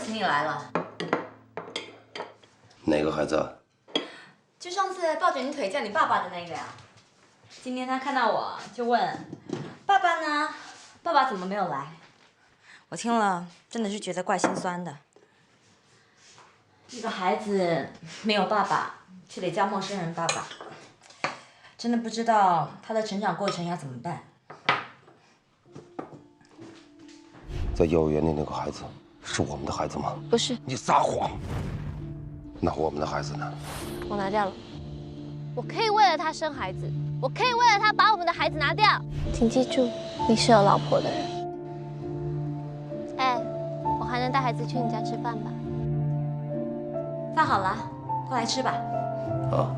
请你来了。哪个孩子啊？就上次抱着你腿叫你爸爸的那个呀。今天他看到我就问：“爸爸呢？爸爸怎么没有来？”我听了真的是觉得怪心酸的。一个孩子没有爸爸，却得叫陌生人爸爸，真的不知道他的成长过程要怎么办。在幼儿园里那个孩子是我们的孩子吗？不是，你撒谎！那我们的孩子呢？我拿掉了。我可以为了他生孩子，我可以为了他把我们的孩子拿掉。请记住，你是有老婆的人。哎，我还能带孩子去你家吃饭吧？饭好了，过来吃吧。啊。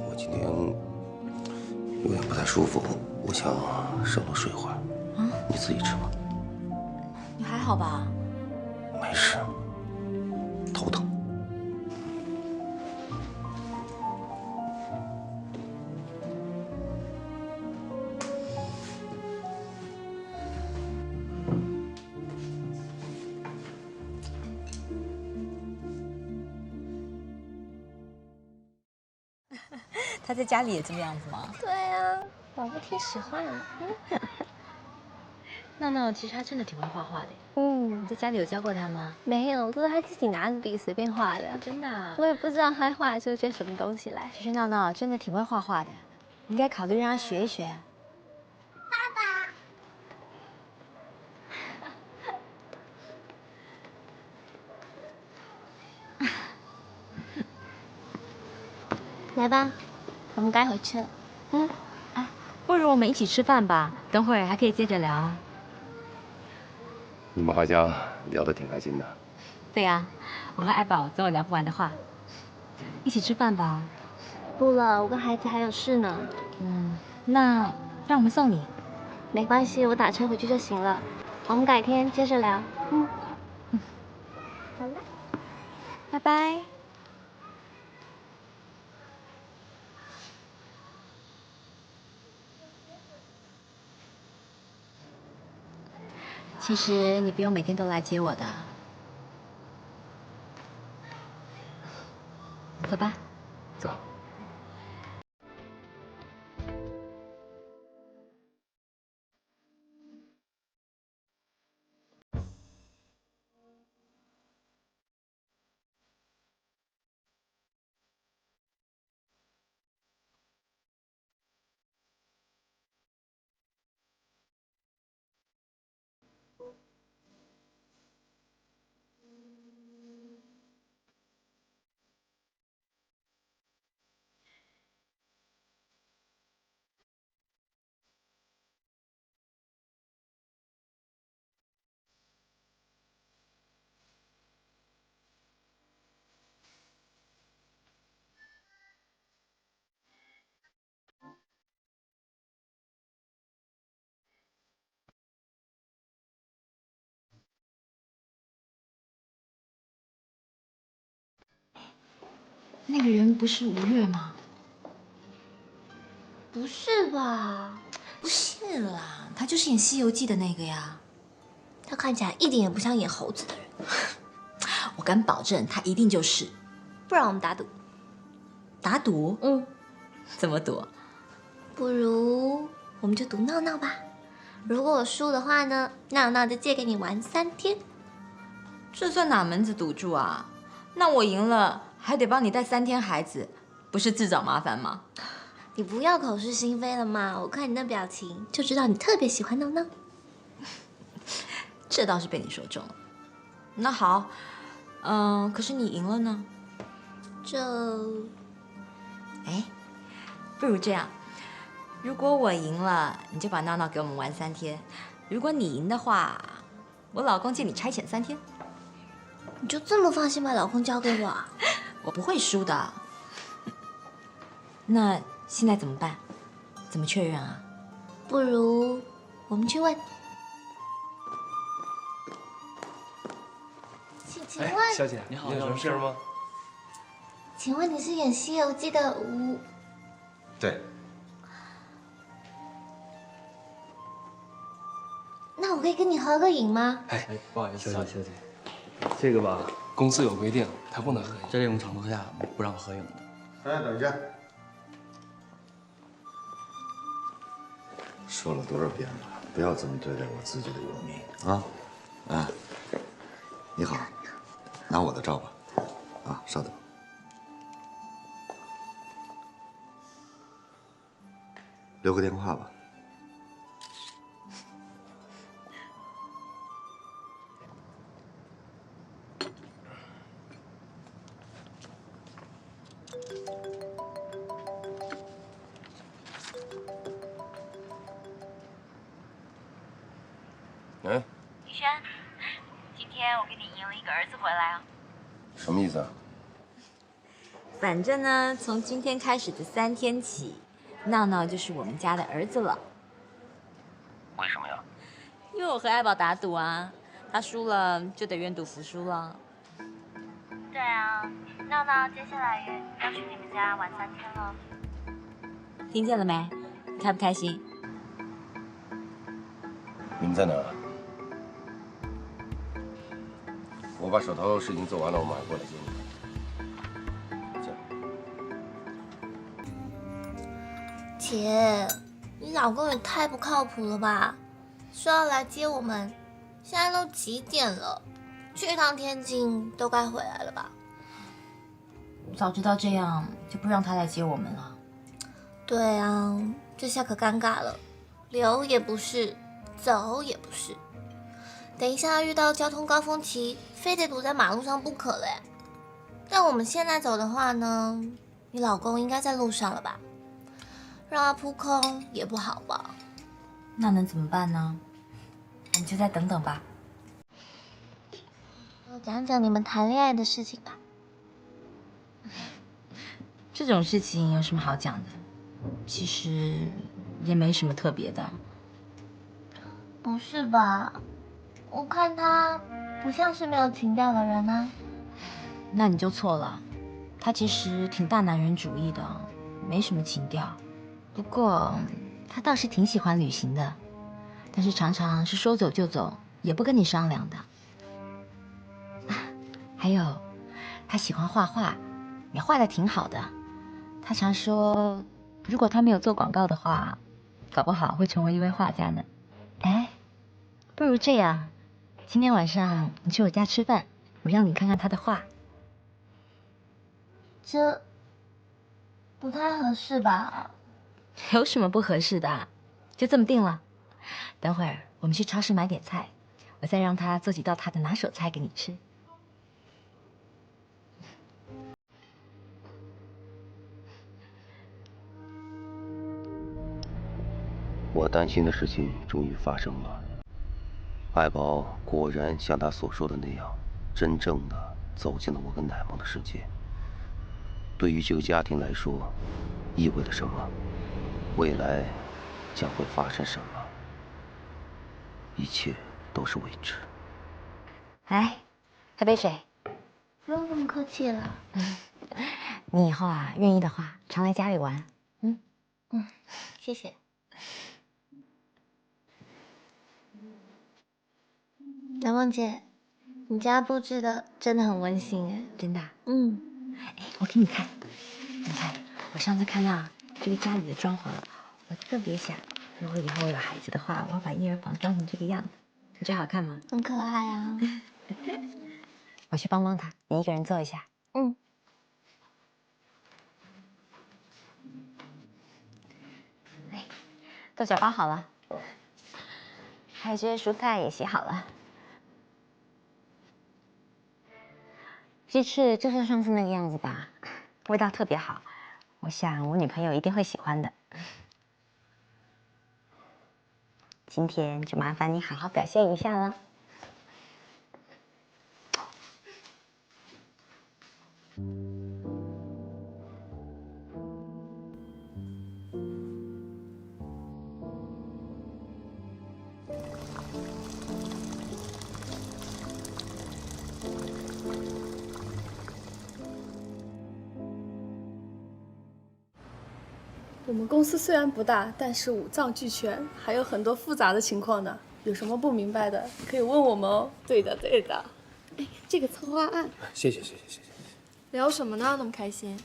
我今天有点不太舒服，我想上楼睡会儿。啊，你自己吃吧。你还好吧？没事，头疼。他在家里也这个样子吗？对啊，宝宝挺喜欢的。闹闹其实他真的挺会画画的。嗯，你在家里有教过他吗？没有，都是他自己拿着笔随便画的。真的啊？我也不知道他画出些什么东西来。其实闹闹真的挺会画画的，你应该考虑让他学一学。来吧，我们该回去了。不如我们一起吃饭吧，等会儿还可以接着聊。你们好像聊得挺开心的。对呀，我和爱宝总有聊不完的话。一起吃饭吧。不了，我跟孩子还有事呢。那让我们送你。没关系，我打车回去就行了。我们改天接着聊。好了，拜拜。其实你不用每天都来接我的。走吧。走。那个人不是吴越吗？不是吧？不是啦，他就是演《西游记》的那个呀。他看起来一点也不像演猴子的人。我敢保证，他一定就是。不然我们打赌。打赌？怎么赌？不如我们就赌闹闹吧。如果我输的话呢，闹闹就借给你玩3天。这算哪门子赌注啊？那我赢了，还得帮你带3天孩子，不是自找麻烦吗？你不要口是心非了嘛！我看你那表情就知道你特别喜欢闹闹。这倒是被你说中了。那好，可是你赢了呢？不如这样，如果我赢了，你就把闹闹给我们玩3天；如果你赢的话，我老公借你差遣3天。你就这么放心把老公交给我啊？我不会输的。那现在怎么办？怎么确认啊？不如我们去问。请问，小姐你好，有什么事吗？请问你是演《西游记》的吴？对。那我可以跟你合个影吗？哎，不好意思，小姐，这个吧，公司有规定，他不能合影，这种场合下不让合影的。哎，等一下。说了多少遍了，不要这么对待我自己的友民啊！哎，你好，拿我的照吧。啊，稍等。留个电话吧。哎，宇轩，今天我给你迎了一个儿子回来啊。什么意思啊？反正呢，从今天开始的3天起，闹闹就是我们家的儿子了。为什么呀？因为我和爱宝打赌啊，他输了就得愿赌服输了。对啊，闹闹接下来要去你们家玩3天了。听见了没？你开不开心？你们在哪儿啊？我把手头事情做完了，我马上过来接你。姐，你老公也太不靠谱了吧！说要来接我们，现在都几点了？去一趟天津都该回来了吧？早知道这样，就不让他来接我们了。对啊，这下可尴尬了，留也不是，走也不是。等一下遇到交通高峰期，非得堵在马路上不可嘞。但我们现在走的话呢，你老公应该在路上了吧？让他扑空也不好吧？那能怎么办呢？我们就再等等吧。讲讲你们谈恋爱的事情吧。这种事情有什么好讲的？其实也没什么特别的。不是吧？我看他不像是没有情调的人啊。那你就错了，他其实挺大男人主义的，没什么情调。不过他倒是挺喜欢旅行的，但是常常是说走就走，也不跟你商量的。还有，他喜欢画画，也画得挺好的。他常说，如果他没有做广告的话，搞不好会成为一位画家呢。哎，不如这样，今天晚上你去我家吃饭，我让你看看他的画。这不太合适吧？有什么不合适的？就这么定了。等会儿我们去超市买点菜，我再让他做几道他的拿手菜给你吃。我担心的事情终于发生了，爱宝果然像他所说的那样，真正的走进了我跟乃萌的世界。对于这个家庭来说，意味着什么？未来将会发生什么？一切都是未知。来，喝杯水。不用这么客气了。你以后啊，愿意的话，常来家里玩。谢谢。南梦姐，你家布置的真的很温馨哎。真的啊？哎，我给你看，你看，我上次看到这个家里的装潢，我特别想，如果以后我有孩子的话，我要把婴儿房装成这个样子，你觉得好看吗？很可爱啊。我去帮帮他，你一个人坐一下。哎，豆角包好了，还有这些蔬菜也洗好了。鸡翅就像上次那个样子吧，味道特别好，我想我女朋友一定会喜欢的。今天就麻烦你好好表现一下了。我们公司虽然不大，但是五脏俱全，还有很多复杂的情况呢。有什么不明白的，可以问我们哦。对的，对的。哎，这个策划案，谢谢。聊什么呢？那么开心？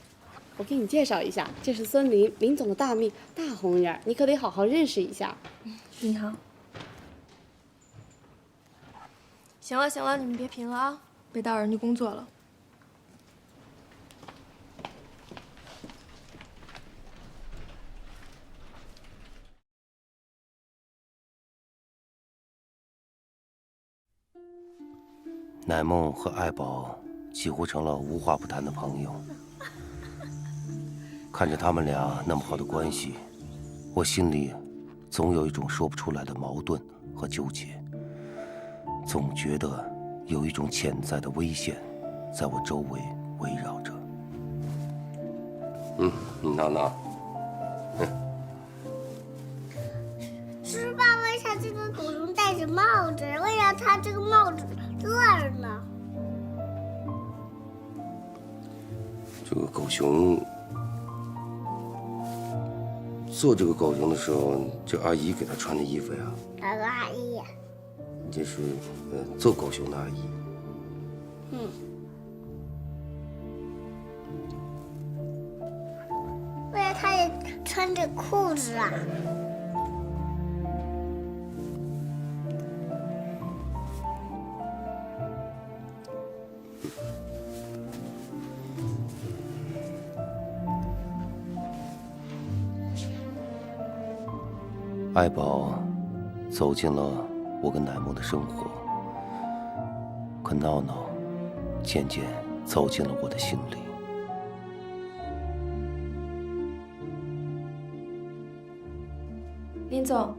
我给你介绍一下，这是孙林，林总的大秘，大红人，你可得好好认识一下。你好。行了行了，你们别贫了啊，别打扰人家工作了。乃梦和爱宝几乎成了无话不谈的朋友。看着他们俩那么好的关系，我心里总有一种说不出来的矛盾和纠结，总觉得有一种潜在的危险在我周围围绕着。闹闹，是吧？为啥这个狗熊戴着帽子？为啥它这个帽子这儿呢？这个狗熊做这个狗熊的时候，这阿姨给他穿的衣服呀。哪个阿姨呀？这是做狗熊的阿姨。为啥它也穿着裤子啊？爱宝走进了我跟乃梦的生活，可闹闹渐渐走进了我的心里。林总，